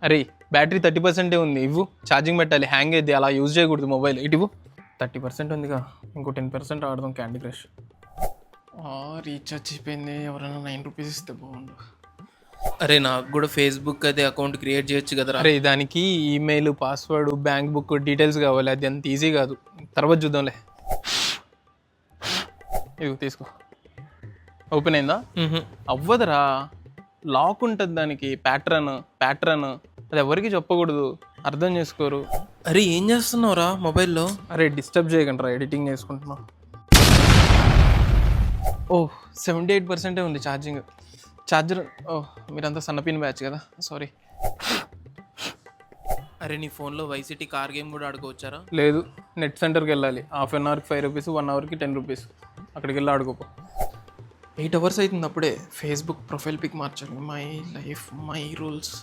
అరే బ్యాటరీ 30% ఉంది, ఇవ్వు. ఛార్జింగ్ పెట్టాలి, హ్యాంగ్ అయ్యింది, అలా యూజ్ చేయకూడదు మొబైల్. ఇటు 30% ఉందిగా, ఇంకో 10% ఆడదాం క్యాండీ క్రష్. రీఛార్జ్ అయిపోయింది, ఎవరైనా 9 రూపీస్ ఇస్తే బాగుండు. అరే నాకు కూడా ఫేస్బుక్ అదే అకౌంట్ క్రియేట్ చేయొచ్చు కదరా. అరే దానికి email, password, bank book details కావాలి, అది అంత ఈజీ కాదు, తర్వాత చూద్దాంలే. ఇవి తీసుకో. ఓపెన్ అయిందా? అవ్వదురా, లాక్ ఉంటుంది దానికి, ప్యాటర్న్ అది ఎవరికి చెప్పకూడదు, అర్థం చేసుకోరు. అరే ఏం చేస్తున్నావురా మొబైల్లో? అరే డిస్టర్బ్ చేయకండి రా, ఎడిటింగ్ చేసుకుంటున్నా. ఓహ్ 78% ఉంది ఛార్జర్. ఓహ్ మీరంతా సన్నపిన్ బ్యాచ్ కదా, సారీ. అరే నీ ఫోన్లో వైసిటీ కార్ గేమ్ కూడా ఆడుకోవచ్చారా? లేదు, నెట్ సెంటర్కి వెళ్ళాలి. హాఫ్ అన్ అవర్కి 5 రూపీస్, 1 అవర్కి 10 రూపీస్. అక్కడికి వెళ్ళి ఆడుకోపో. 8 అవర్స్ అవుతుంది అప్పుడే. ఫేస్బుక్ ప్రొఫైల్ పిక్ మార్చాలి. My life my rules.